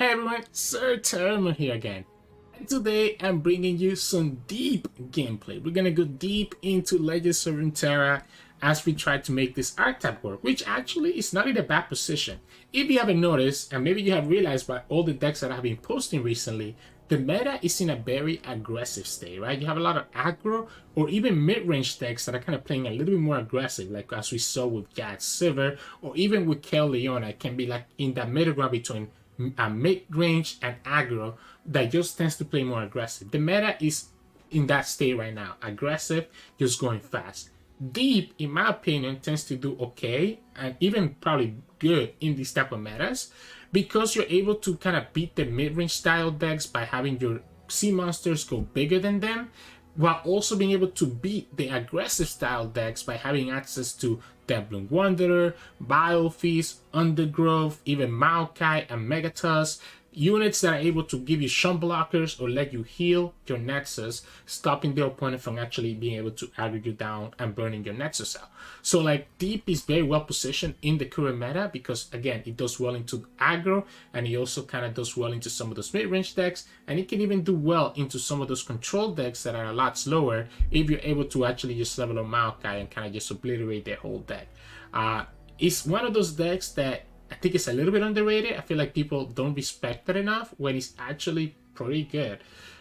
Hey everyone, Sirturmund here again. And today I'm bringing you some deep gameplay. We're gonna go deep into Legends of Runeterra as we try to make this archetype work, which actually is not in a bad position. If you haven't noticed, and maybe you have realized by all the decks that I've been posting recently, the meta is in a very aggressive state, right? You have a lot of aggro or even mid-range decks that are kind of playing a little bit more aggressive, like as we saw with Gat Silver, or even with Kayle Leona. It can be like in that middle ground between mid-range and aggro that just tends to play more aggressive. The meta is in that state right now, aggressive, just going fast. Deep, in my opinion, tends to do okay and even probably good in these type of metas because you're able to kind of beat the mid-range style decks by having your sea monsters go bigger than them, while also being able to beat the aggressive style decks by having access to Deadbloom Wanderer, Biofeast, Undergrowth, even Maokai and Megatus, units that are able to give you shun blockers or let you heal your Nexus, stopping the opponent from actually being able to aggro you down and burning your Nexus out. So like Deep is very well positioned in the current meta because again it does well into aggro and it also kind of does well into some of those mid-range decks, and it can even do well into some of those control decks that are a lot slower if you're able to actually just level up Maokai and kind of just obliterate their whole deck. It's one of those decks that I think it's a little bit underrated. I feel like people don't respect it enough when it's actually pretty good.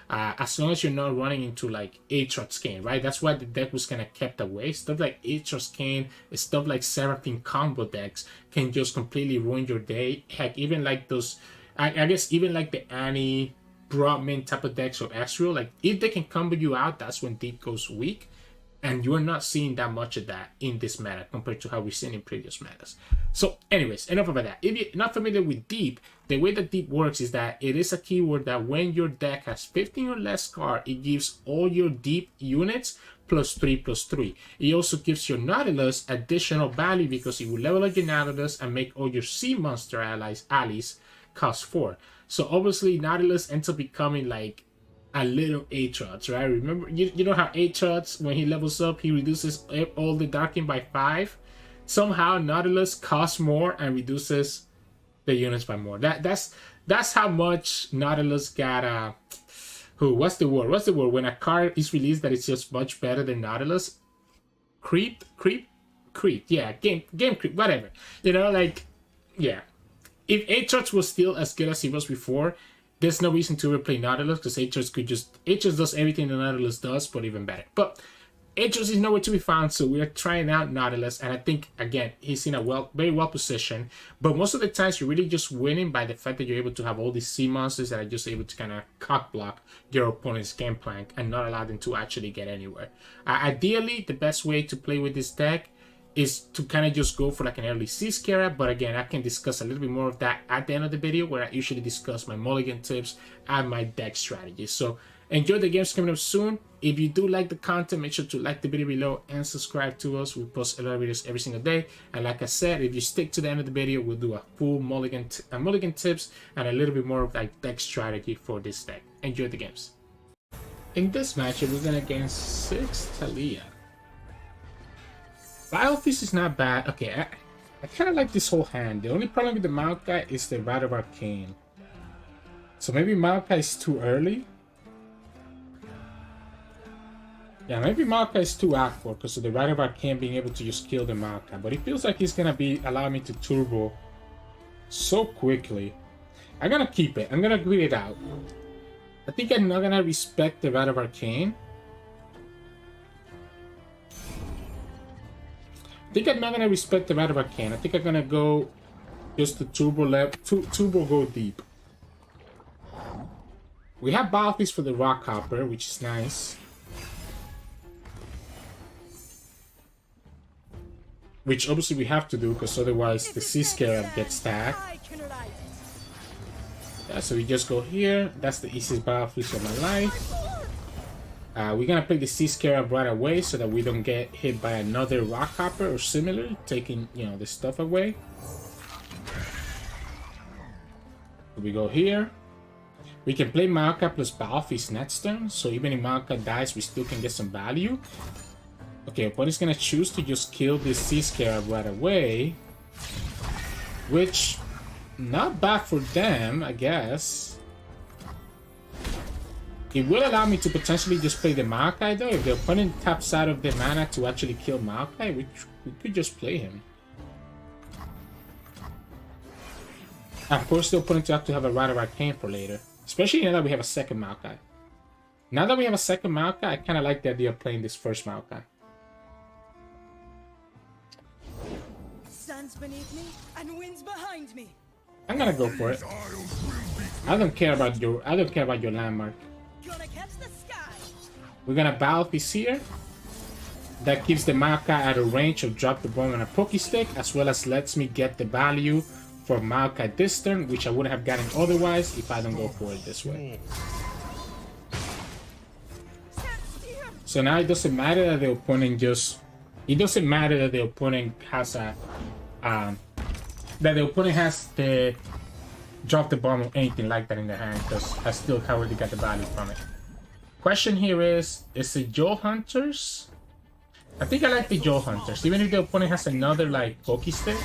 As long as you're not running into like Aatrox Cane, right? That's why the deck was kind of kept away. Stuff like Aatrox Cane, stuff like Seraphine combo decks can just completely ruin your day. Heck, even like those, I guess even like the Annie Broadman type of decks or Ezreal, like if they can combo you out, that's when Deep goes weak. And you're not seeing that much of that in this meta compared to how we've seen in previous metas. So anyways, enough about that. If you're not familiar with Deep, the way that Deep works is that it is a keyword that when your deck has 15 or less cards, it gives all your Deep units +3/+3. It also gives your Nautilus additional value because it will level up your Nautilus and make all your sea monster allies cost 4. So obviously Nautilus ends up becoming like a little Aatrox, right? Remember, you know how Aatrox, when he levels up, he reduces all the Darkin by 5? Somehow Nautilus costs more and reduces the units by more. That's how much Nautilus got what's the word when a card is released that it's just much better than Nautilus? Creep, yeah, game creep, whatever. You know, like, yeah. If Aatrox was still as good as he was before, there's no reason to replay Nautilus because Aatrox does everything the Nautilus does, but even better. But Aatrox is nowhere to be found, so we are trying out Nautilus, and I think again he's in a very well position. But most of the times you're really just winning by the fact that you're able to have all these sea monsters that are just able to kind of cock block your opponent's game plan and not allow them to actually get anywhere. Ideally, the best way to play with this deck is to kind of just go for like an early Sea Scarab, but again, I can discuss a little bit more of that at the end of the video where I usually discuss my mulligan tips and my deck strategies. So enjoy the games coming up soon. If you do like the content, make sure to like the video below and subscribe to us. We post a lot of videos every single day. And like I said, if you stick to the end of the video, we'll do a full mulligan tips and a little bit more of like deck strategy for this deck. Enjoy the games. In this matchup, we're going against Ziggs Taliyah. Biofeast is not bad. Okay, I kind of like this whole hand. The only problem with the Maokai is the Rite of Arcane. So maybe Maokai is too early. Yeah, maybe Maokai is too aggro because of the Rite of Arcane being able to just kill the Maokai. But it feels like he's going to be allowing me to turbo so quickly. I'm going to keep it. I'm going to grid it out. I think I'm not going to respect the Rite of Arcane. I think I'm not going to respect the Rite of Arcane. I think I'm going to go just to turbo go deep. We have Biofeast for the Rock Hopper, which is nice. Which obviously we have to do because otherwise the Sea Scarab gets tagged. Yeah, so we just go here. That's the easiest Biofeast of my life. We're gonna play the Sea Scarab right away so that we don't get hit by another Rock Hopper or similar, taking, you know, the stuff away. So we go here. We can play Maokai plus Biofeast next turn, so even if Maokai dies, we still can get some value. Okay, opponent's gonna choose to just kill this Sea Scarab right away, which not bad for them, I guess. It will allow me to potentially just play the Maokai though. If the opponent taps out of the mana to actually kill Maokai, we could just play him. Of course, the opponent will have to have a Rite of Arcane for later. Especially now that we have a second Maokai. Now that we have a second Maokai, I kind of like the idea of playing this first Maokai. Sun's beneath me and winds behind me. I'm gonna go for it. I don't care about your landmark. Gonna catch the sky. We're gonna Battlefield here. That keeps the Maokai at a range of drop the bomb on a Pokestick, as well as lets me get the value for Maokai this turn, which I wouldn't have gotten otherwise if I don't go for it this way. So now it doesn't matter that the opponent just... It doesn't matter that the opponent has a... that the opponent has the... Drop the bomb or anything like that in their hand, because I still have already got the value from it. Question here is it Joe Hunters? I think I like the Joe Hunters. Even if the opponent has another like Pokestick,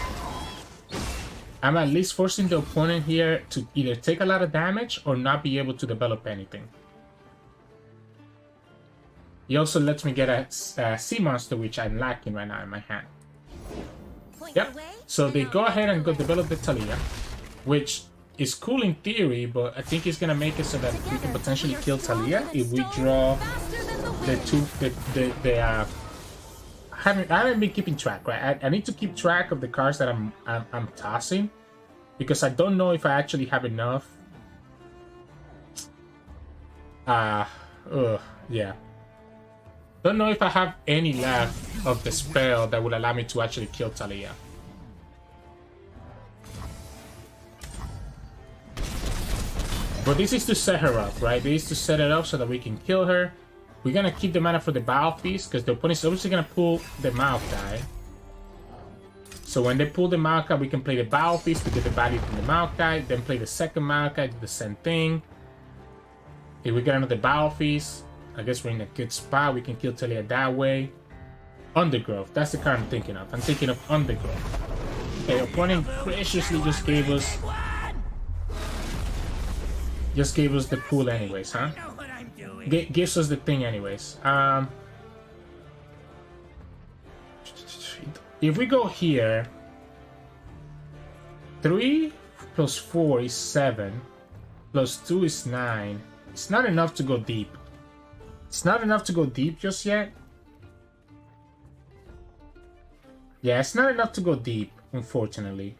I'm at least forcing the opponent here to either take a lot of damage or not be able to develop anything. He also lets me get a sea monster, which I'm lacking right now in my hand. Yep. So they go ahead and go develop the Taliyah, which is cool in theory, but I think it's gonna make it so that we can potentially kill Taliyah if we draw the two. I haven't been keeping track, right? I need to keep track of the cards that I'm tossing, because I don't know if I actually have enough. Yeah. Don't know if I have any left of the spell that would allow me to actually kill Taliyah. But this is to set her up, right? This is to set it up so that we can kill her. We're gonna keep the mana for the Battle Feast, because the opponent's obviously gonna pull the Maokai. So when they pull the Maokai, we can play the Battle Feast to get the value from the Maokai, then play the second Maokai, do the same thing. If we get another Battle Feast, I guess we're in a good spot. We can kill Taliyah that way. Undergrowth, that's the card I'm thinking of. I'm thinking of Undergrowth. Okay, opponent graciously just gave us the pool anyways, huh? Gives us the thing anyways. If we go here, 3 plus 4 is 7, plus 2 is 9. It's not enough to go deep. It's not enough to go deep just yet. Yeah, it's not enough to go deep, unfortunately.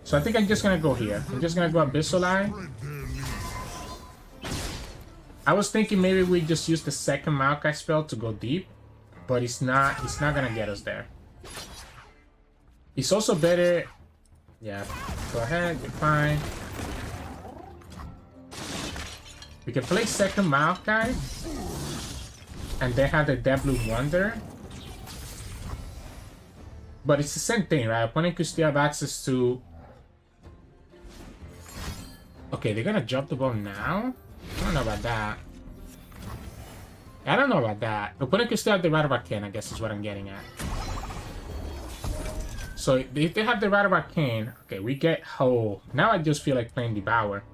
So I think I'm just gonna go here. I'm just gonna go Abyssal Eye. I was thinking maybe we just use the second Maokai spell to go deep, but it's not gonna get us there. It's also better. Yeah, go ahead, you're fine. We can play second Maokai and then have the Deathloop Wonder. But it's the same thing, right? Opponent could still have access to... Okay, they're gonna drop the ball now? I don't know about that. I don't know about that. Opponent could still have the Rite of Arcane, I guess is what I'm getting at. So if they have the Rite of Arcane, okay, we get whole. Now I just feel like playing Devour.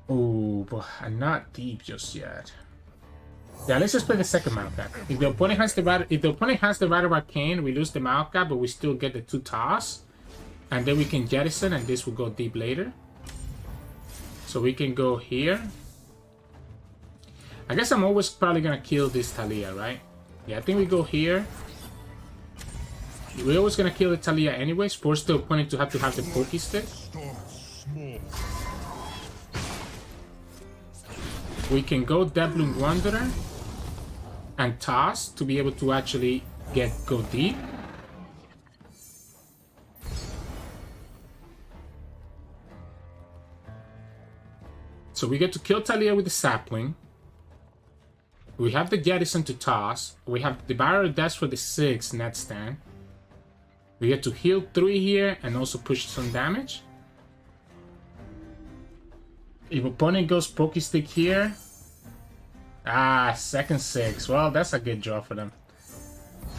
Oh, but I'm not deep just yet. Yeah, let's just play the second Maokai. If the opponent has the Rite of Arcane, we lose the Maokai, but we still get the 2 toss. And then we can jettison, and this will go deep later. So we can go here. I guess I'm always probably gonna kill this Taliyah, right? Yeah, I think we go here. We're always gonna kill the Taliyah anyways, force the opponent to have the Pokestick. We can go Deathloop Wanderer and toss to be able to actually go deep. So we get to kill Taliyah with the sapling. We have the jettison to toss. We have the Barrier of Death for the 6 net stand. We get to heal 3 here and also push some damage. If opponent goes Pokestick here. Ah, second 6. Well, that's a good draw for them.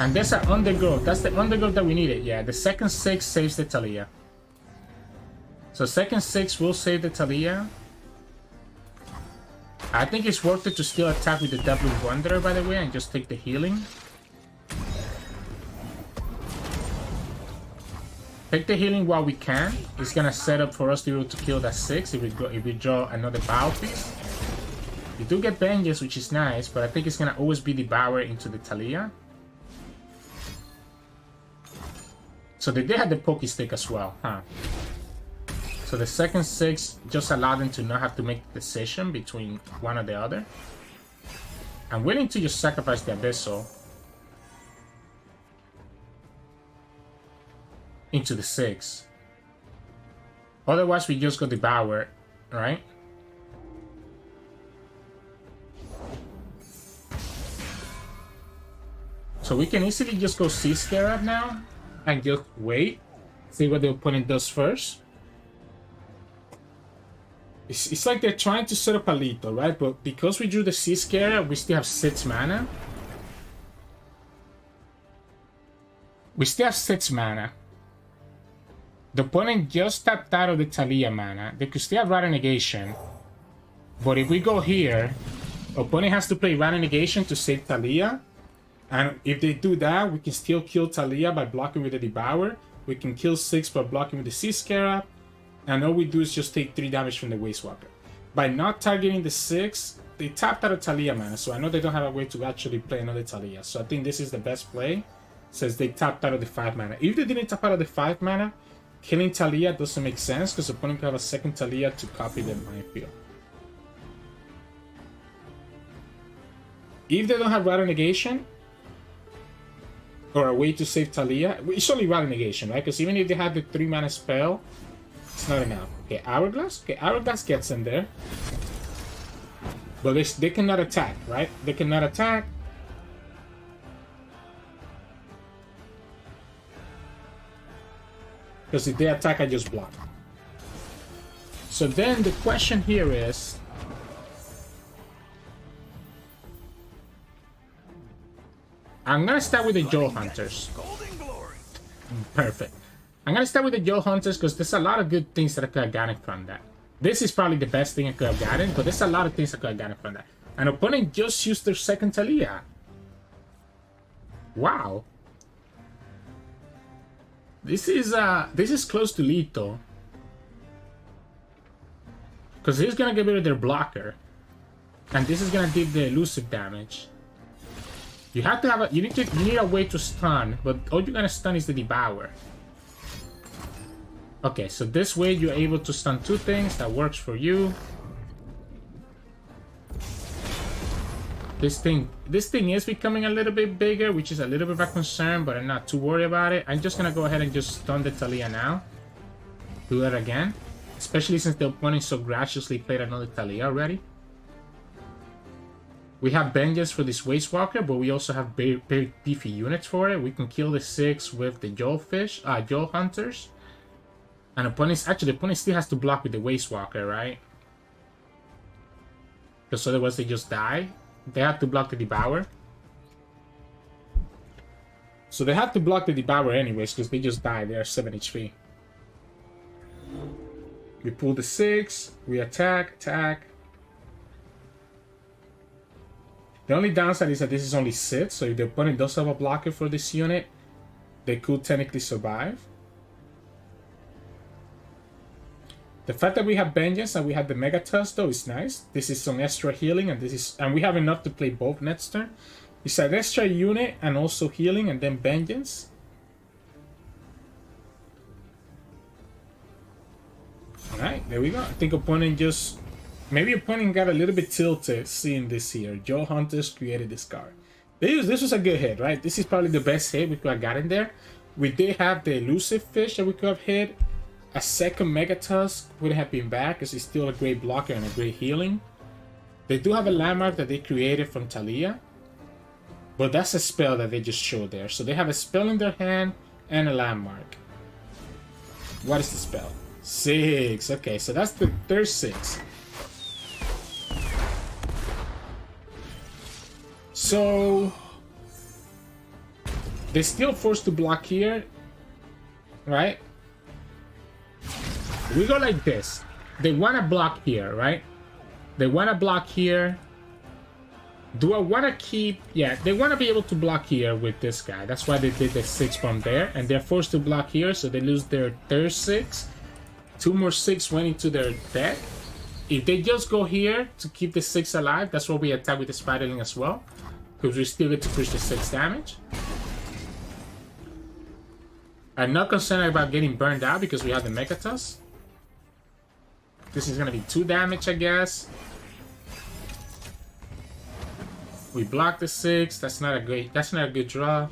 And there's an undergrowth. That's the undergrowth that we needed. Yeah, the second 6 saves the Taliyah. So second 6 will save the Taliyah. I think it's worth it to still attack with the Devil Wanderer, by the way, and just take the healing. Take the healing while we can. It's gonna set up for us to be able to kill that 6 if we draw another Bow piece. You do get Vengeance, which is nice, but I think it's gonna always be Devour into the Taliyah. So they did have the Poke Stick as well, huh? So the second 6 just allowed them to not have to make the decision between one or the other. I'm willing to just sacrifice the Abyssal into the 6. Otherwise, we just go Devour, right? So we can easily just go Sea Scarab now and just wait, see what the opponent does first. It's like they're trying to set up a lethal, right? But because we drew the Sea Scarab, we still have 6 mana. We still have 6 mana. The opponent just tapped out of the Taliyah mana. They could still have Rata Negation. But if we go here, opponent has to play Rata Negation to save Taliyah. And if they do that, we can still kill Taliyah by blocking with the Devour. We can kill 6 by blocking with the Sea Scarab. And all we do is just take 3 damage from the Waste Walker. By not targeting the 6, they tapped out of Taliyah mana. So I know they don't have a way to actually play another Taliyah. So I think this is the best play, since they tapped out of the 5 mana. If they didn't tap out of the 5 mana, killing Taliyah doesn't make sense, because the opponent can have a second Taliyah to copy the minefield. If they don't have Rata Negation, or a way to save Taliyah, it's only Rata Negation, right? Because even if they have the 3 mana spell, it's not enough. Okay, Hourglass. Okay, Hourglass gets in there. But they cannot attack, right? They cannot attack. Because if they attack, I just block. So then the question here is... I'm gonna start with the Joe Hunters. Perfect. I'm gonna start with the Joe Hunters because there's a lot of good things that I could have gotten from that. This is probably the best thing I could have gotten, but there's a lot of things I could have gotten from that. An opponent just used their second Taliyah. Wow. This is close to lethal. Because he's gonna get rid of their blocker. And this is gonna give the elusive damage. You have to have a you need a way to stun, but all you're gonna stun is the Devour. Okay, so this way you're able to stun 2 things. That works for you. This thing is becoming a little bit bigger, which is a little bit of a concern, but I'm not too worried about it. I'm just gonna go ahead and just stun the Taliyah now. Do that again. Especially since the opponent so graciously played another Taliyah already. We have Vengeance for this Waste Walker, but we also have very beefy units for it. We can kill the 6 with the Joel Hunters. And opponent still has to block with the Waste Walker, right? Because otherwise they just die. They have to block the Devour. So they have to block the Devour anyways, because they just die. They are 7 HP. We pull the 6. We attack. The only downside is that this is only 6, so if the opponent does have a blocker for this unit, they could technically survive. The fact that we have Vengeance and we have the Mega Tusk though is nice. This is some extra healing, and we have enough to play both next turn. It's an extra unit and also healing and then Vengeance. Alright, there we go. I think opponent just... Maybe opponent got a little bit tilted seeing this here. Joe Hunters created this card. This was a good hit, right? This is probably the best hit we could have gotten there. We did have the elusive fish that we could have hit. A second Mega Tusk wouldn't have been bad because it's still a great blocker and a great healing. They do have a landmark that they created from Taliyah. But that's a spell that they just showed there. So they have a spell in their hand and a landmark. What is the spell? 6. Okay, so that's the third 6. So They're still forced to block here, right? We go like this. They want to block here, right? They want to block here. Do I want to keep... Yeah, they want to be able to block here with this guy. That's why they did the 6 bomb there. And they're forced to block here, so they lose their third 6. 2 more 6 went into their deck. If they just go here to keep the 6 alive, that's what we attack with the Spiderling as well. Because we still get to push the 6 damage. I'm not concerned about getting burned out because we have the Megatus. This is going to be 2 damage, I guess. We block the 6. That's not a good draw.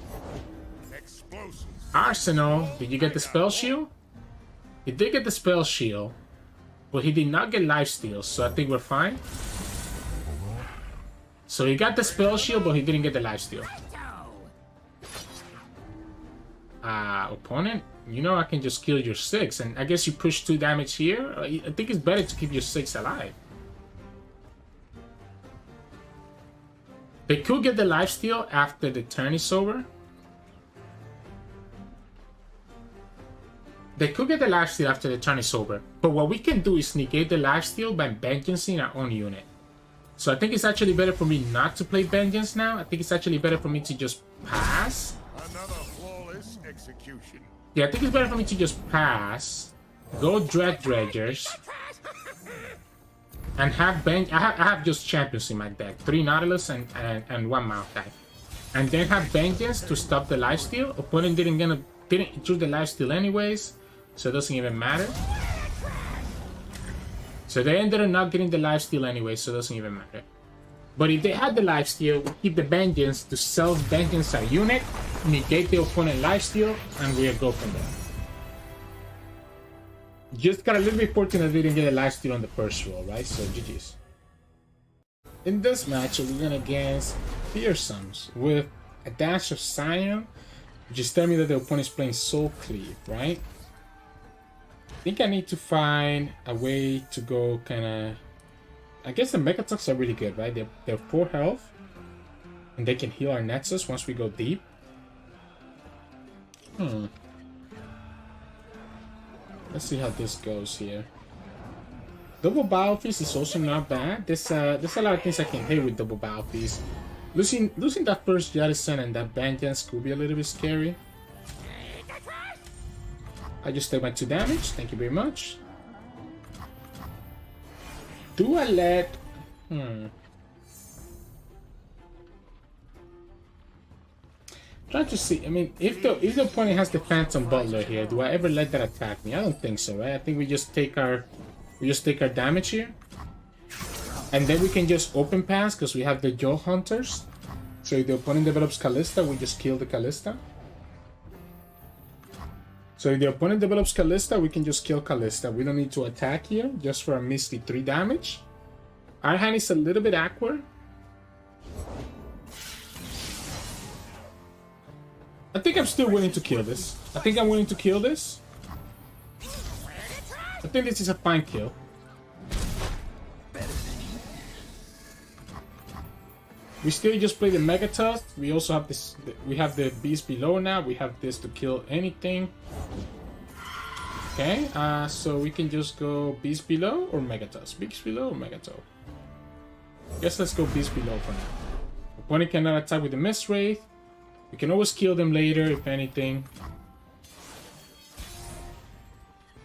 Arsenal, did you get the spell shield? He did get the spell shield, but he did not get lifesteal, so I think we're fine. So he got the spell shield, but he didn't get the lifesteal. Opponent, you know I can just kill your 6, and I guess you push 2 damage here. I think it's better to keep your 6 alive. They could get the lifesteal after the turn is over. They could get the lifesteal after the turn is over. But what we can do is negate the lifesteal by vengeancing our own unit. So I think it's actually better for me not to play vengeance now. I think it's actually better for me to just pass. Another flawless execution. Yeah, I think it's better for me to just pass. Go Dread Dredgers. And have I have just champions in my deck. 3 Nautilus and 1 Maokai. And then have Vengeance to stop the lifesteal. Opponent didn't choose the lifesteal anyways, so it doesn't even matter. So they ended up not getting the lifesteal anyway, so it doesn't even matter. But if they had the lifesteal, we keep the Vengeance to self-vengeance our unit, negate the opponent lifesteal, and we'll go from there. Just got a little bit fortunate they didn't get a lifesteal on the first roll, right? So GG's. In this match, we're going against Fearsomes with a dash of Sion, which is telling me that the opponent is playing Soul Cleave, right? I think I need to find a way to go kind of... I guess the Megatoks are really good, right? They're 4 health, and they can heal our Nexus once we go deep. Let's see how this goes here. Double Battle Feast is also not bad. There's a lot of things I can hit with Double Battle Feast. Losing that first Jettison and that Vengeance could be a little bit scary. I just take my 2 damage. Thank you very much. Do I let... Trying to see. I mean, if the opponent has the Phantom Butler here, do I ever let that attack me? I don't think so, right? I think we just take our damage here, and then we can just open pass because we have the Joe Hunters. So if the opponent develops Kalista, we just kill the Kalista. So if the opponent develops Kalista, we can just kill Kalista. We don't need to attack here, just for a misty 3 damage. Our hand is a little bit awkward. I think I'm still willing to kill this. I think I'm willing to kill this. I think this is a fine kill. We still just play the Megatus. We also have this. We have the Beast Below now. We have this to kill anything. Okay, so we can just go Beast Below or Megatus. Beast Below or Megatus. Guess let's go Beast Below for now. Opponent cannot attack with the Mist Wraith. We can always kill them later, if anything.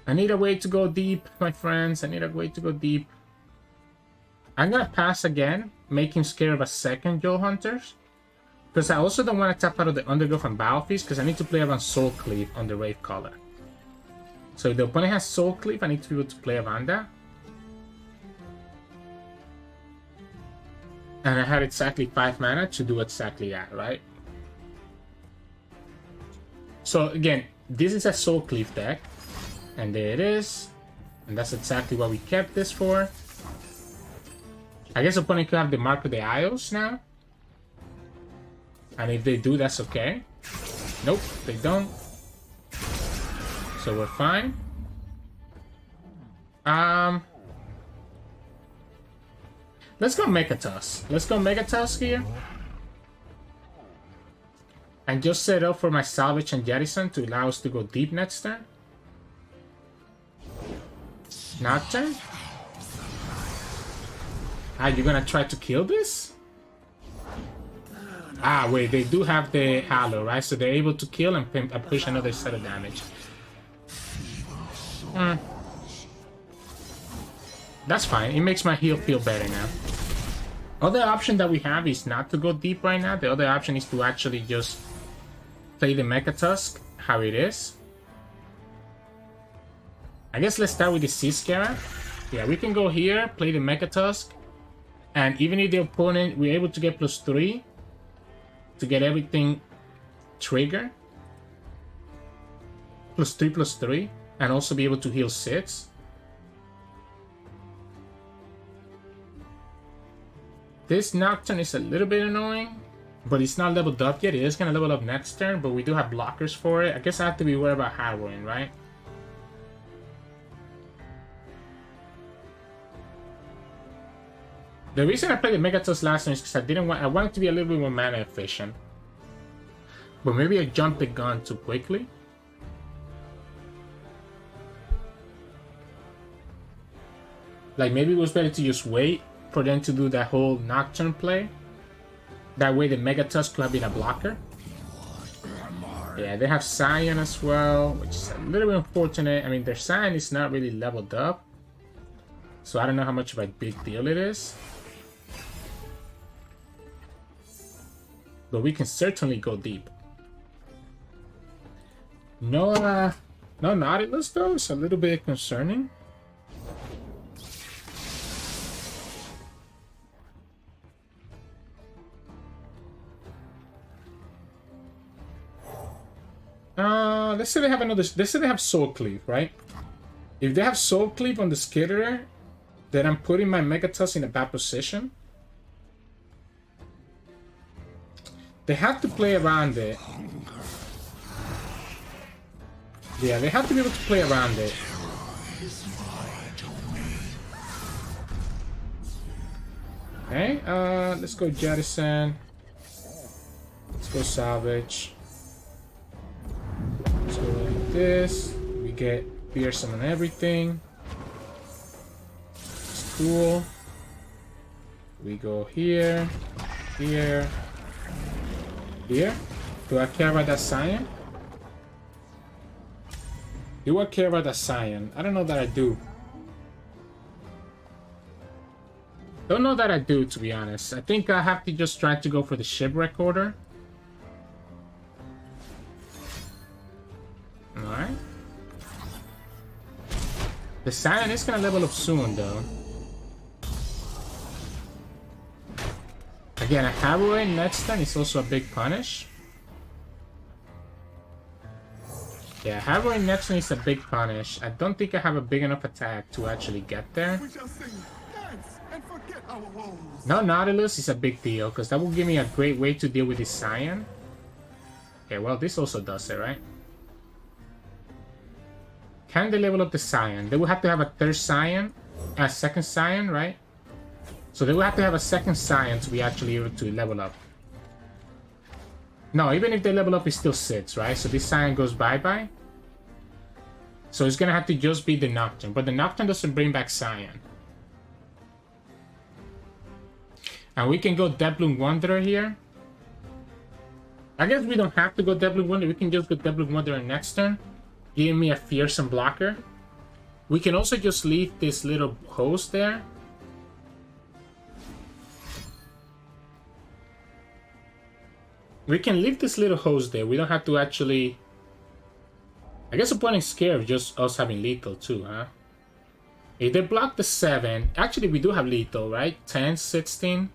I need a way to go deep, my friends. I need a way to go deep. I'm gonna pass again, make him scared of a second Joe Hunters. Because I also don't want to tap out of the Undergrowth and Battle Feast, because I need to play around Soul Cleave on the Wraith Caller. So if the opponent has Soul Cleave, I need to be able to play around that. And I had exactly 5 mana to do exactly that, right? So again, this is a Soul Cleave deck, and there it is, and that's exactly what we kept this for. I guess opponent could have the Mark of the Isles now, and if they do, that's okay. Nope, they don't, so we're fine. Let's go Megatus. Let's go Megatus here. and just set up for my salvage and jettison to allow us to go deep next turn. Nocturne? Ah, you're gonna try to kill this? Ah, wait, they do have the Halo, right? So they're able to kill and push another set of damage. That's fine. It makes my heal feel better now. Other option that we have is not to go deep right now. The other option is to actually just play the Mecha Tusk how it is. I guess let's start with the Sea Scarab. Yeah, we can go here, play the Mecha Tusk. And even if the opponent, we're able to get +3 to get everything trigger. +3/+3. And also be able to heal 6. This Nocturne is a little bit annoying, but it's not leveled up yet. It is going to level up next turn, but we do have blockers for it. I guess I have to be worried about harrowing, right? The reason I played the Megatusk last time is because I wanted to be a little bit more mana efficient. But maybe I jumped the gun too quickly. Like maybe it was better to just wait for them to do that whole Nocturne play. That way the Megatusk could have been a blocker. Yeah, they have Sion as well, which is a little bit unfortunate. I mean, their Sion is not really leveled up. So I don't know how much of a big deal it is. But we can certainly go deep. No Nautilus though, it's a little bit concerning. Let's say they have another. Let's say they have Soul Cleave, right? If they have Soul Cleave on the Skitterer, then I'm putting my Megatusk in a bad position. They have to play around it. Yeah, they have to be able to play around it. Okay, let's go Jettison. Let's go Salvage. Let's go like this. We get Fearsome and everything. It's cool. We go here, here, here. Do I care about that Sion? Do I care about that Sion? I don't know that I do. Don't know that I do, to be honest. I think I have to just try to go for the Shipwreck Order. Alright. The Sion is gonna level up soon, though. Again, a Harrowing next turn is also a big punish. Yeah, Harrowing next turn is a big punish. I don't think I have a big enough attack to actually get there. We shall sing, dance, and forget our woes. No Nautilus is a big deal, because that will give me a great way to deal with this Sion. Okay, well, this also does it, right? Can they level up the Sion? They will have to have a third Sion, a second Sion, right? So they will have to have a second Sion to be actually able to level up. No, even if they level up, it still sits, right? So this Sion goes bye-bye. So it's gonna have to just be the Nocturne, but the Nocturne doesn't bring back Sion. And we can go Deathbloom Wanderer here. I guess we don't have to go Deathbloom Wanderer, we can just go Deathbloom Wanderer next turn. Give me a fearsome blocker. We can also just leave this little host there. We can leave this little host there. We don't have to actually... I guess the point is scared of just us having lethal too, huh? If they block the 7... Actually, we do have lethal, right? 10, 16,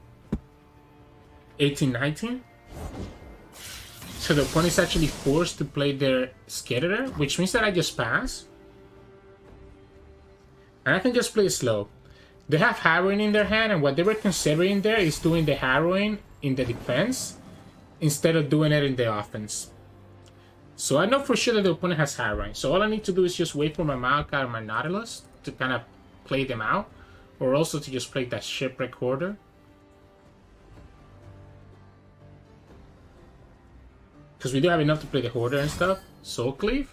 18, 19. So the opponent is actually forced to play their Skitterer, which means that I just pass. And I can just play slow. They have Harrowing in their hand, and what they were considering there is doing the Harrowing in the defense instead of doing it in the offense. So I know for sure that the opponent has Harrowing. So all I need to do is just wait for my Maokai or my Nautilus to kind of play them out. Or also to just play that Shipwreck Order. Because we do have enough to play the Hoarder and stuff. Soul Cleave.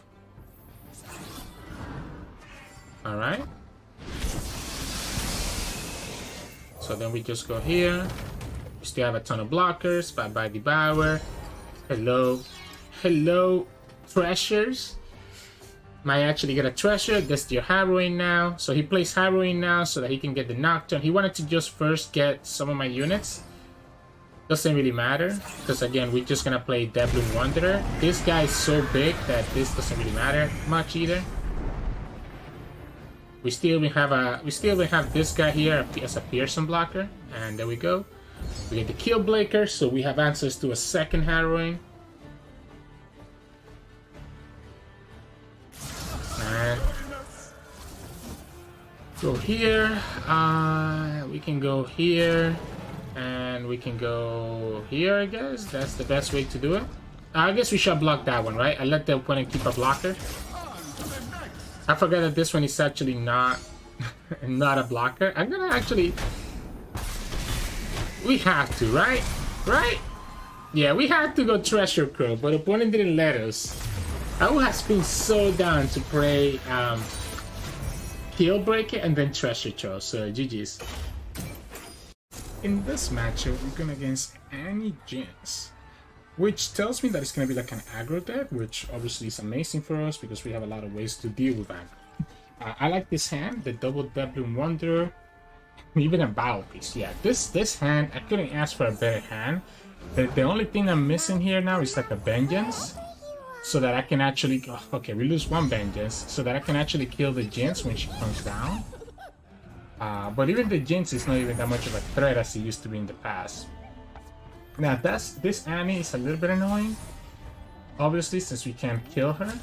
Alright. So then we just go here. We still have a ton of blockers. Bye-bye Devour. Hello. Hello, treasures. Might actually get a treasure. Gets your Harrowing now. So he plays Harrowing now so that he can get the Nocturne. He wanted to just first get some of my units. Doesn't really matter. Because again, we're just gonna play Devlin Wanderer. This guy is so big that this doesn't really matter much either. We still have this guy here as a Pearson blocker. And there we go. We get the Killblaker, so we have access to a second Harrowing. And go here. We can go here. And we can go here, I guess. That's the best way to do it. I guess we should block that one, right? I let the opponent keep a blocker. I forgot that this one is actually not not a blocker. I'm gonna actually... We have to, right? Right? Yeah, we had to go Treasure Crow, but the opponent didn't let us. I would have been so down to play Killbreaker and then Treasure Troll, so GG's. In this matchup, we're going against Annie Jinx, which tells me that it's going to be like an aggro deck, which obviously is amazing for us because we have a lot of ways to deal with aggro. I like this hand, the double Devlin Wanderer, even a Battle Piece. Yeah, this hand, I couldn't ask for a better hand. The only thing I'm missing here now is like a Vengeance, so that I can actually... Oh, okay, we lose one Vengeance, so that I can actually kill the Jinx when she comes down. But even the Jinx is not even that much of a threat as it used to be in the past. Now, this Annie is a little bit annoying. Obviously, since we can't kill her,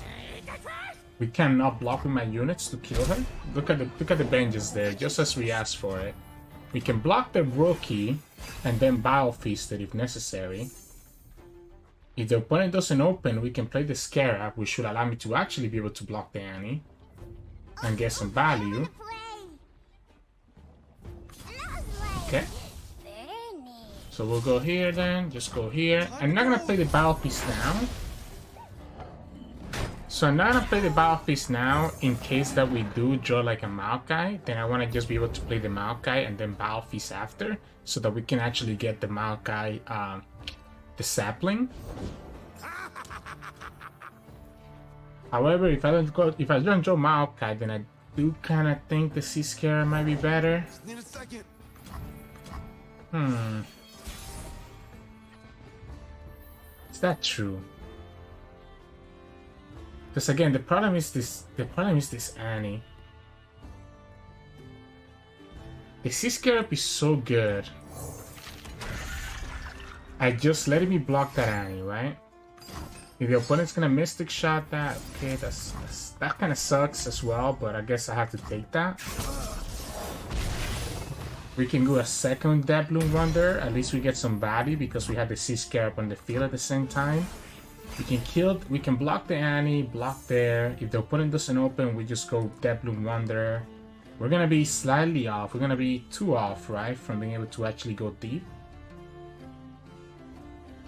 we cannot block with my units to kill her. Look at the Vengeance there, just as we asked for it. We can block the Rookie and then Battle Feast it if necessary. If the opponent doesn't open, we can play the Scarab, which should allow me to actually be able to block the Annie and get some value. Okay. So we'll go here then, just go here. I'm not gonna play the Battle Piece now. So I'm not gonna play the Battle Piece now in case that we do draw like a Maokai. Then I wanna just be able to play the Maokai and then Battle Piece after, so that we can actually get the Maokai, the sapling. However, if I don't draw Maokai, then I do kinda think the Sea Scarab might be better. Need a second. Is that true? Because again, the problem is this Annie. The Sea Scarab is so good. I just let me block that Annie, right? If the opponent's gonna Mystic Shot that, okay, that kind of sucks as well, but I guess I have to take that. We can go a second Devlin Wanderer. At least we get some value because we have the Sea Scarab on the field at the same time. We can block the Annie, block there. If the opponent doesn't open, we just go Devlin Wanderer. We're gonna be slightly off. We're gonna be 2 off, right, from being able to actually go deep.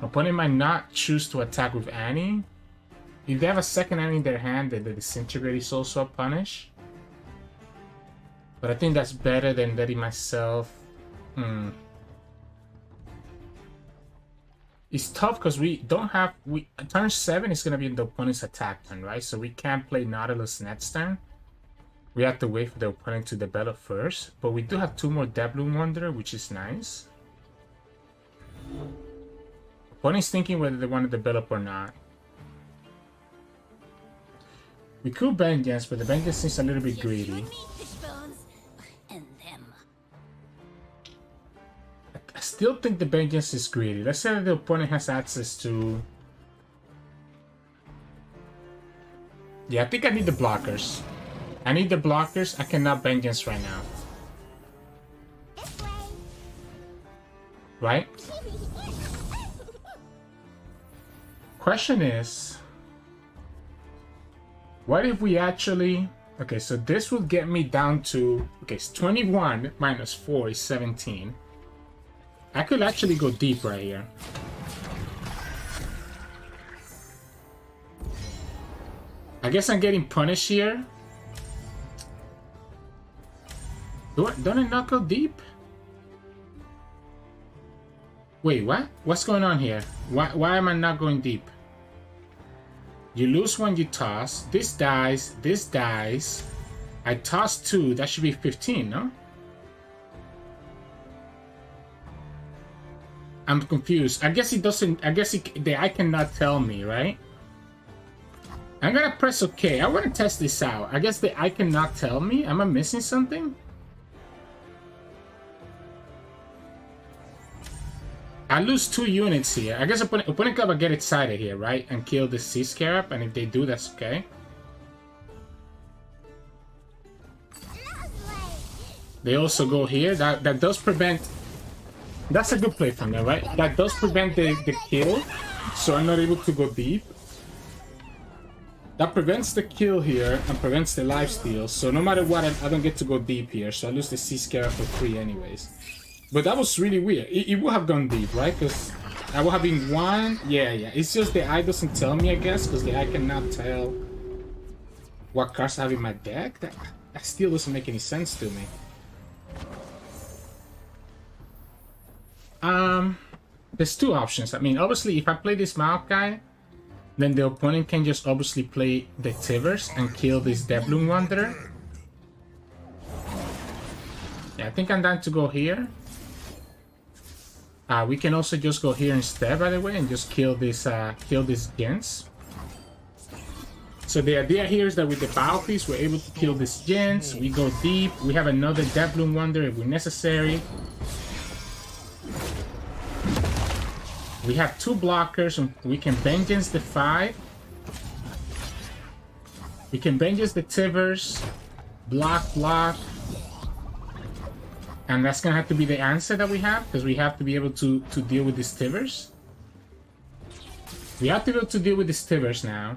Opponent might not choose to attack with Annie. If they have a second Annie in their hand, then the Disintegrate is also a punish. But I think that's better than letting myself... It's tough because we don't have... Turn 7 is going to be in the opponent's attack turn, right? So we can't play Nautilus next turn. We have to wait for the opponent to develop first. But we do have 2 more Devlin Wanderer, which is nice. Opponent's thinking whether they want to develop or not. We could Vengeance, but the Vengeance seems a little bit greedy. I still think the Vengeance is greedy. Let's say that the opponent has access to... Yeah, I think I need the blockers. I need the blockers. I cannot Vengeance right now. Right? Question is... What if we actually... Okay, so this will get me down to... Okay, it's 21 minus 4 is 17. I could actually go deep right here. I guess I'm getting punished here. Don't I not go deep? Wait, what? What's going on here? Why am I not going deep? You lose one, you toss. This dies, this dies. I toss 2, that should be 15, no? I'm confused. I guess it doesn't, the eye cannot tell me, right? I'm gonna press OK. I want to test this out. I guess the eye cannot tell me. Am I missing something? I lose 2 units here. I guess opponent could get excited here, right? And kill the Sea Scarab, and if they do, that's okay. They also go here. That does prevent... That's a good play from them, right? That does prevent the kill, so I'm not able to go deep. That prevents the kill here and prevents the lifesteal, so no matter what, I don't get to go deep here, so I lose the Sea Scarab for free anyways. But that was really weird. It would have gone deep, right? Because I would have been 1. Yeah. It's just the eye doesn't tell me, I guess, because the eye cannot tell what cards I have in my deck. That still doesn't make any sense to me. There's 2 options. I mean, obviously, if I play this Maokai, then the opponent can just obviously play the Tivers and kill this Devloom Wanderer. Yeah, I think I'm down to go here. We can also just go here instead, by the way, and just kill this Gens. So the idea here is that with the Battle Piece, we're able to kill this Gens. We go deep. We have another Devloom Wanderer if necessary. We have 2 blockers, and we can Vengeance the 5. We can Vengeance the Tivers. Block. And that's gonna have to be the answer that we have, because we have to be able to deal with these Tivers. We have to be able to deal with these Tivers now.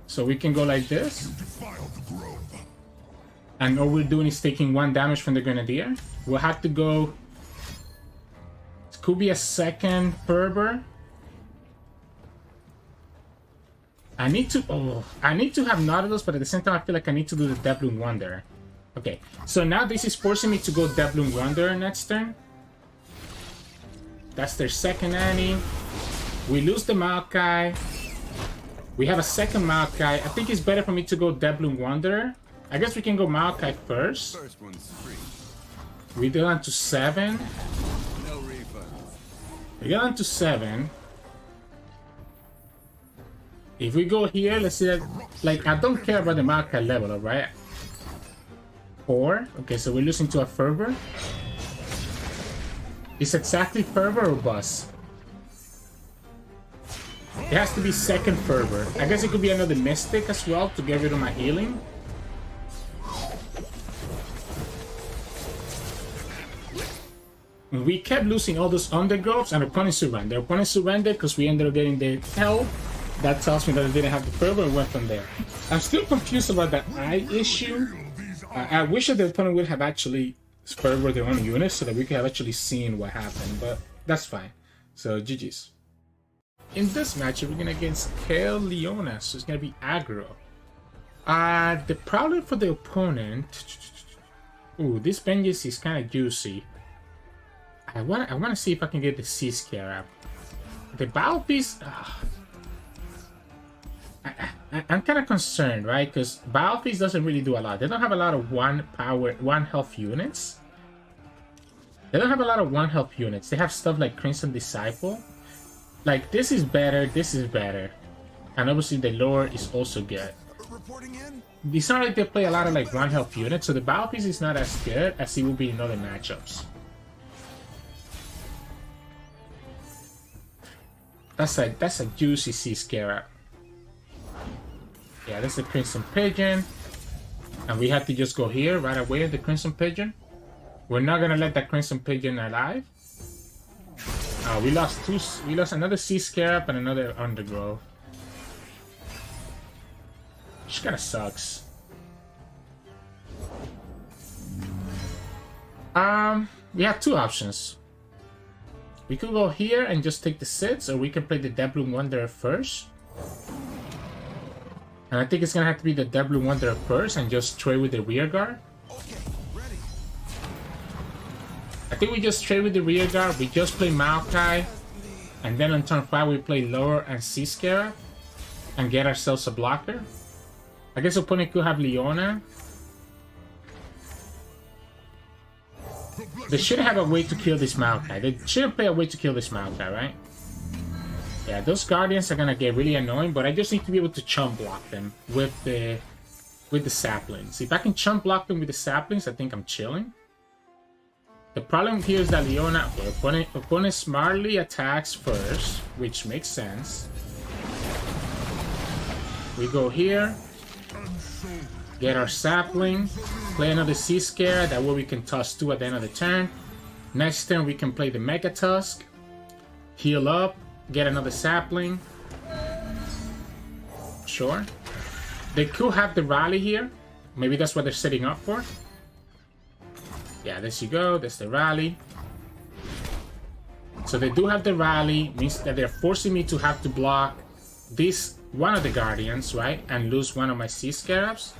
So we can go like this. And all we're doing is taking 1 damage from the Grenadier. We'll have to go... It could be a second Fervor. I need to have Nautilus, but at the same time I feel like I need to do the Devloom Wanderer. Okay, so now this is forcing me to go Devloom Wanderer next turn. That's their second Annie. We lose the Maokai. We have a second Maokai. I think it's better for me to go Devloom Wanderer. I guess we can go Maokai first. We go on to 7. We go on to 7. If we go here, let's see that, like, I don't care about the Maokai level, alright? 4. Okay, so we're losing to a Fervor. It's exactly Fervor or Bust? It has to be second Fervor. I guess it could be another Mystic as well to get rid of my healing. We kept losing all those Undergroves and opponent surrendered. The opponent surrendered because we ended up getting the help. That tells me that I didn't have the Fervor and went from there. I'm still confused about the eye issue. I wish that the opponent would have actually Fervor their own units so that we could have actually seen what happened, but that's fine. So GG's. In this matchup, we're gonna against Kayle Leona, so it's gonna be aggro. The problem for the opponent. Ooh, this Vengeance is kind of juicy. I wanna see if I can get the Sea Scarab. The Battle Piece. I'm kind of concerned, right? Because Battle Piece doesn't really do a lot. They don't have a lot of 1 health units. They don't have a lot of 1 health units. They have stuff like Crimson Disciple. Like, this is better, this is better. And obviously the lore is also good. It's not like they play a lot of like 1 health units, so the Battle Piece is not as good as it will be in other matchups. That's a juicy Sea Scarab. Yeah, that's the Crimson Pigeon. And we have to just go here right away at the Crimson Pigeon. We're not gonna let that Crimson Pigeon alive. We lost another Sea Scarab and another Undergrove. Which kinda sucks. We have 2 options. We could go here and just take the Sits, or we can play the Devlin Wanderer first. And I think it's gonna have to be the Devlin Wanderer first and just trade with the rear guard. Okay, ready. I think we just trade with the rear guard. We just play Maokai. And then on turn 5 we play Lower and Sea Scarab. And get ourselves a blocker. I guess opponent could have Leona. They should have a way to kill this Maokai. They should play a way to kill this Maokai, right? Yeah, those Guardians are gonna get really annoying, but I just need to be able to chump block them with the saplings. If I can chump block them with the saplings, I think I'm chilling. The problem here is that Leona, okay, opponent smartly attacks first, which makes sense. We go here, get our sapling, play another Sea Scare, that way we can toss 2 at the end of the turn. Next turn we can play the Mega Tusk, heal up, get another sapling. Sure. They could have the rally here. Maybe that's what they're setting up for. Yeah, there you go. There's the rally. So they do have the rally. Means that they're forcing me to have to block this one of the Guardians, right? And lose one of my Sea Scarabs.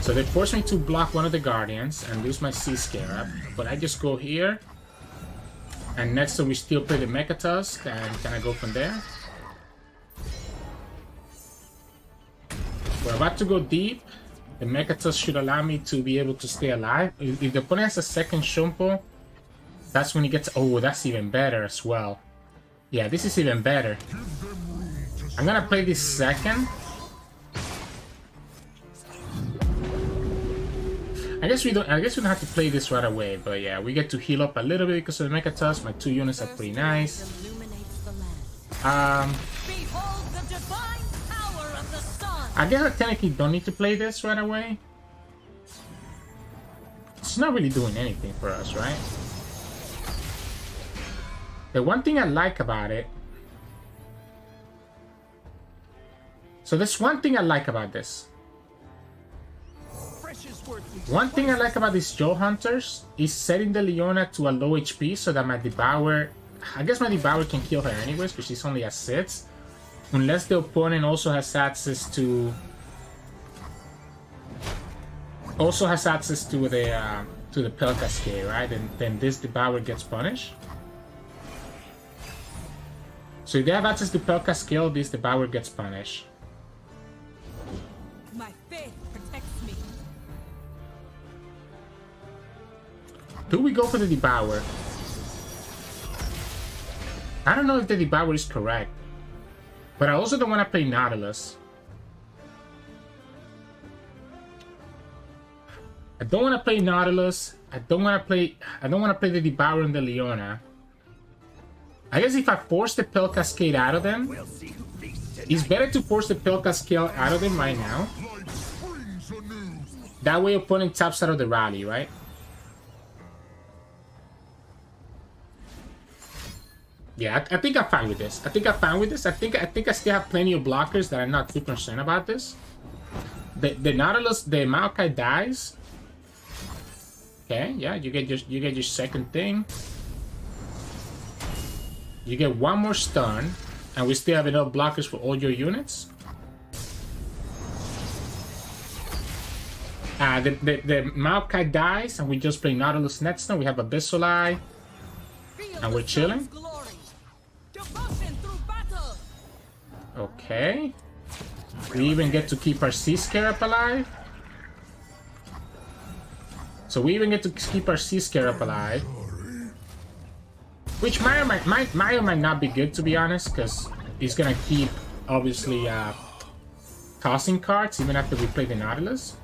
So they force me to block one of the Guardians and lose my Sea Scarab. But I just go here. And next time we still play the Mecha Tusk and kind of go from there. We're about to go deep. The Mecha Tusk should allow me to be able to stay alive. If the opponent has a second Shumpo, that's when he gets... Oh, that's even better as well. Yeah, this is even better. I'm gonna play this second. I guess we don't have to play this right away, but yeah, we get to heal up a little bit because of the Mecha Tusk. My 2 units are pretty nice. I guess I technically don't need to play this right away. It's not really doing anything for us, right? The one thing I like about it... So there's one thing I like about this. One thing I like about these Joe Hunters is setting the Leona to a low HP so that my Devour... I guess my Devour can kill her anyways because she's only at 6. Unless the opponent also has access to... the Pell Cascade, right? Then this Devour gets punished. So if they have access to Pell Cascade, this Devour gets punished. My faith protects me. Do we go for the Devour? I don't know if the Devour is correct. But I also don't want to play Nautilus. I don't want to play Nautilus. I don't want to play the Devour and the Leona. I guess if I force the Pell Cascade out of them, it's better to force the Pell Cascade out of them right now. That way opponent taps out of the rally, right? Yeah, I think I'm fine with this. I think I still have plenty of blockers that I'm not too concerned about this. The Nautilus, the Maokai dies. Okay, yeah, you get your second thing. You get one more stun, and we still have enough blockers for all your units. The Maokai dies, and we just play Nautilus next turn. We have Abyssal Eye, and we're chilling. Okay. We even get to keep our Sea Scarab alive. So we even get to keep our Sea Scarab alive. Which Mario might not be good, to be honest, because he's gonna keep, obviously, tossing cards even after we play the Nautilus.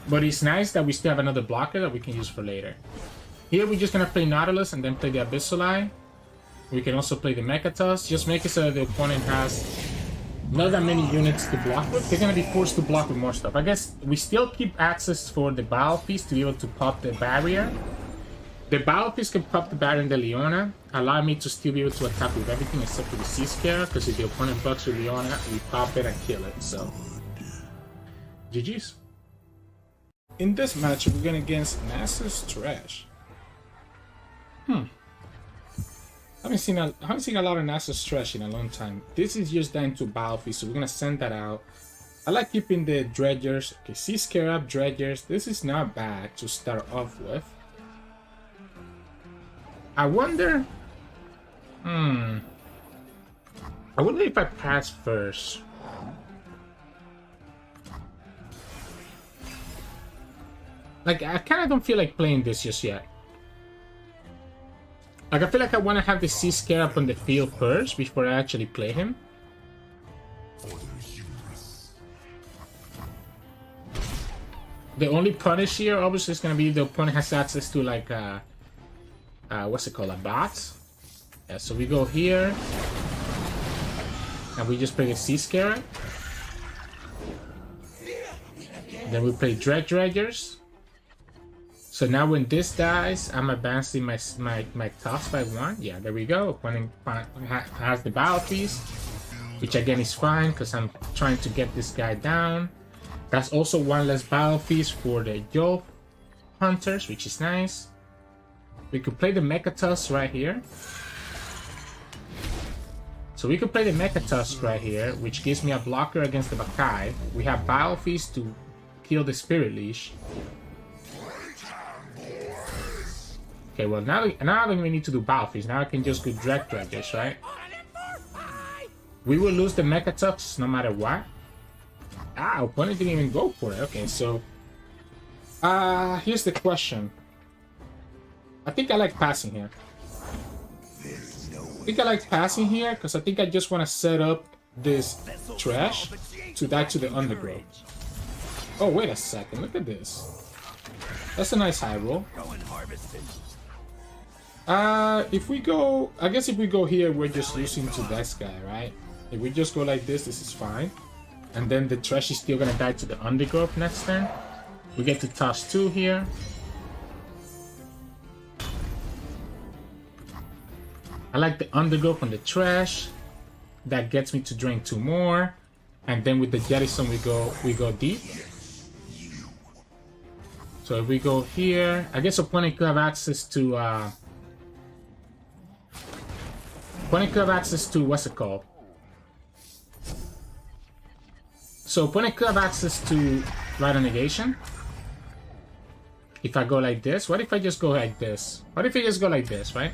But it's nice that we still have another blocker that we can use for later. Here we're just gonna play Nautilus and then play the Abyssal Eye. We can also play the Mecha Tusk. Just make it so that the opponent has not that many units to block with. They're going to be forced to block with more stuff. I guess we still keep access for the Battle Piece to be able to pop the barrier. The Battle Piece can pop the barrier in the Leona, allow me to still be able to attack with everything except for the Sea Scare, because if the opponent blocks with Leona, we pop it and kill it. So, GG's. In this match, we're going against Nasus Thresh. I haven't seen a lot of Nasus Thresh in a long time. This is just down to Battlefield, so we're gonna send that out. I like keeping the dredgers. Okay, Sea Scarab, dredgers. This is not bad to start off with. I wonder. I wonder if I pass first. Like, I kind of don't feel like playing this just yet. Like, I feel like I want to have the Sea Scarab on the field first before I actually play him. The only punish here, obviously, is going to be the opponent has access to, like, what's it called? A bot? Yeah, so we go here. And we just play the Sea Scarab. Then we play Dredgers. So now when this dies, I'm advancing my toss by 1. Yeah, there we go. Opponent has the battle piece, which again is fine because I'm trying to get this guy down. That's also 1 less battle piece for the Yo Hunters, which is nice. We could play the Mecha right here. So we could play the Mecha right here, which gives me a blocker against the Maokai. We have battle piece to kill the Spirit Leash. Okay, well now I don't even need to do Battlefields. Now I can just go Dredgers, right? We will lose the Mecha no matter what. Ah, opponent didn't even go for it. Okay, so here's the question. I think I like passing here. I think I like passing here because I think I just want to set up this Thresh to die to the Undergrowth. Oh, wait a second. Look at this. That's a nice high roll. If we go, I guess if we go here, we're just losing to this guy, right? If we just go like this is fine. And then the Thresh is still gonna die to the Undergrowth next turn. We get to toss 2 here. I like the Undergrowth on the Thresh. That gets me to drain 2 more. And then with the Jettison we go deep. So if we go here, I guess opponent could have access to what's it called? So opponent could have access to Rider Negation. If I go like this, what if I just go like this? What if I just go like this, right?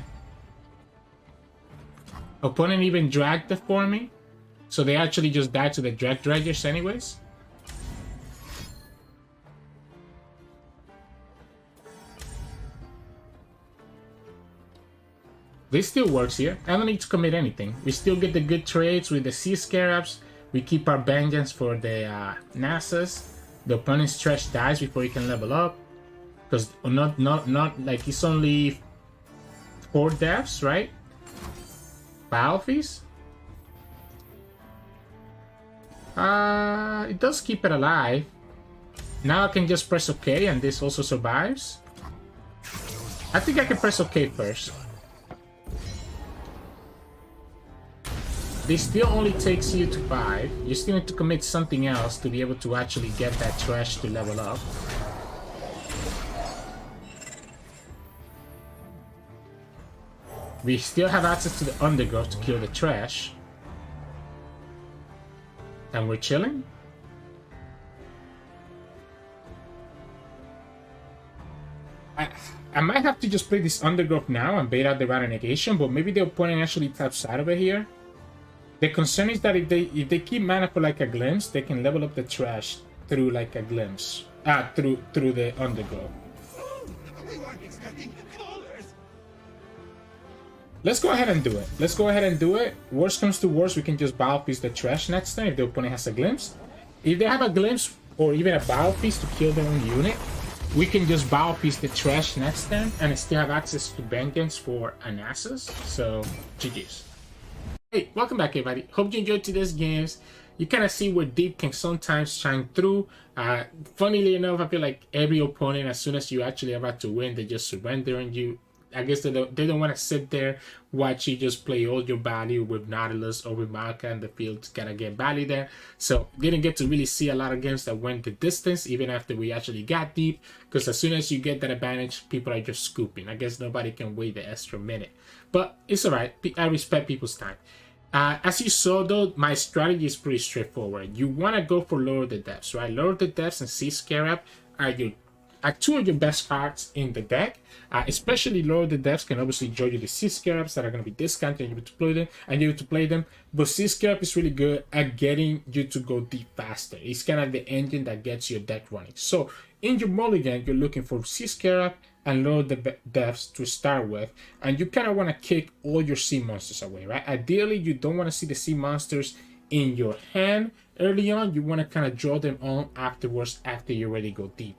Opponent even dragged it for me, so they actually just died to the Dredgers anyways. This still works here. I don't need to commit anything. We still get the good trades with the Sea Scarabs. We keep our Vengeance for the Nasus. The opponent's Thresh dies before he can level up. Because not like it's only 4 deaths, right? Battlefields. It does keep it alive. Now I can just press OK and this also survives. I think I can press OK first. This still only takes you to 5. You still need to commit something else to be able to actually get that Thresh to level up. We still have access to the Undergrowth to kill the Thresh. And we're chilling. I might have to just play this Undergrowth now and bait out the Rider Negation, but maybe the opponent actually taps out of it here. The concern is that if they keep mana for like a glimpse, they can level up the Thresh through like a glimpse. Through the Undergrowth. Let's go ahead and do it. Let's go ahead and do it. Worst comes to worst, we can just battle piece the Thresh next time if the opponent has a glimpse. If they have a glimpse or even a battle piece to kill their own unit, we can just battle piece the Thresh next turn and still have access to Vengeance for a Nasus. So, GG's. Hey, welcome back everybody. Hope you enjoyed today's games. You kind of see where deep can sometimes shine through. Funnily enough, I feel like every opponent, as soon as you actually are about to win, they just surrender on you. I guess they don't want to sit there, watch you just play all your value with Nautilus or with Maokai in the field to kind of get value there. So didn't get to really see a lot of games that went the distance even after we actually got deep, because as soon as you get that advantage, people are just scooping. I guess nobody can wait the extra minute. but it's alright. I respect people's time. As you saw though, my strategy is pretty straightforward. You want to go for Lower the Depths, right? Lower the Depths and Sea Scarab are two of your best cards in the deck. Especially Lower the Depths can obviously draw you the Sea Scarabs that are going to be discounted and you're able to play them, But Sea Scarab is really good at getting you to go deep faster. It's kind of the engine that gets your deck running. So in your mulligan, you're looking for Sea Scarab and Lower the Depths to start with, and you kind of want to kick all your sea monsters away, right? Ideally, you don't want to see the sea monsters in your hand early on. You want to kind of draw them on afterwards after you already go deep.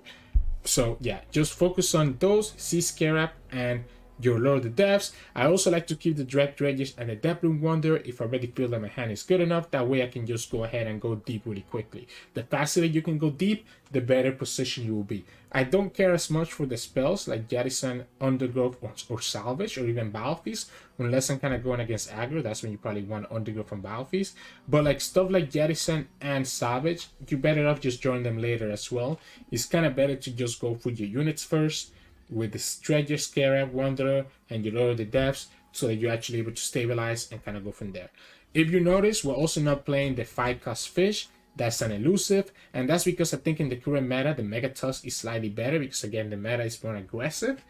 So yeah, just focus on those, Sea Scarab and your Lower the Depths. I also like to keep the Dread Dredges and the Depthloom Wonder if I already feel that my hand is good enough. That way I can just go ahead and go deep really quickly. The faster that you can go deep, the better position you will be. I don't care as much for the spells like Jettison, Undergrowth, or Salvage, or even Battlefeast, unless I'm kind of going against aggro. That's when you probably want Undergrowth from Battlefeast. But like stuff like Jettison and Salvage, you're better off just joining them later as well. It's kind of better to just go for your units first with the Dredger, Scarab, Wanderer, and you Lower the Depths so that you're actually able to stabilize and kind of go from there. If you notice, we're also not playing the 5-cost fish. That's an elusive, and that's because I think in the current meta, the Mega Tusk is slightly better because, again, the meta is more aggressive.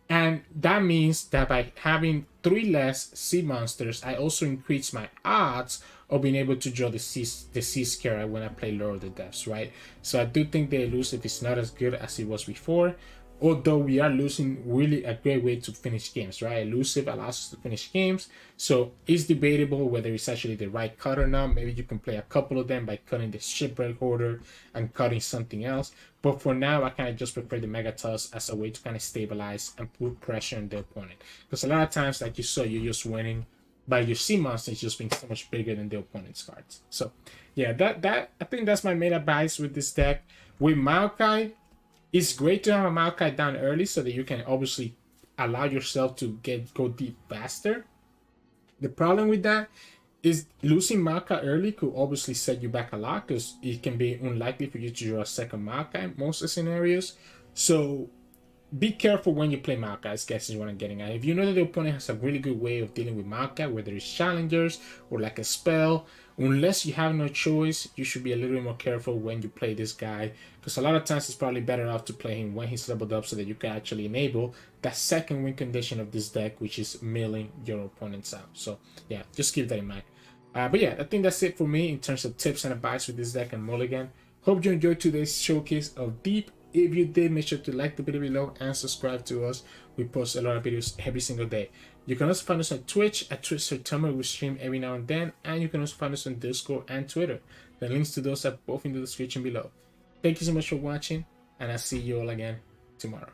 And that means that by having 3 less sea monsters, I also increase my odds of being able to draw the sea Scarab when I play Lower the Depths, right? So I do think the elusive is not as good as it was before. Although we are losing really a great way to finish games, right? Elusive allows us to finish games. So it's debatable whether it's actually the right cut or not. Maybe you can play a couple of them by cutting the Shipwreck Hoarder and cutting something else. But for now, I kind of just prefer the Mega Tusk as a way to kind of stabilize and put pressure on the opponent. Because a lot of times, like you saw, you're just winning by your sea monsters just being so much bigger than the opponent's cards. So yeah, I think that's my main advice with this deck. With Maokai, it's great to have a Maokai down early so that you can obviously allow yourself to go deep faster. The problem with that is losing Maokai early could obviously set you back a lot because it can be unlikely for you to draw a second Maokai in most of the scenarios. So be careful when you play Maokai, I guess is what I'm getting at. If you know that the opponent has a really good way of dealing with Maokai, whether it's challengers or like a spell, unless you have no choice, you should be a little bit more careful when you play this guy. Because a lot of times it's probably better off to play him when he's leveled up so that you can actually enable that second win condition of this deck, which is milling your opponents out. So yeah, just keep that in mind. But yeah, I think that's it for me in terms of tips and advice with this deck and mulligan. Hope you enjoyed today's showcase of Deep. If you did, make sure to like the video below and subscribe to us. We post a lot of videos every single day. You can also find us on Twitch at Sirturmund. We stream every now and then. And you can also find us on Discord and Twitter. The links to those are both in the description below. Thank you so much for watching, and I'll see you all again tomorrow.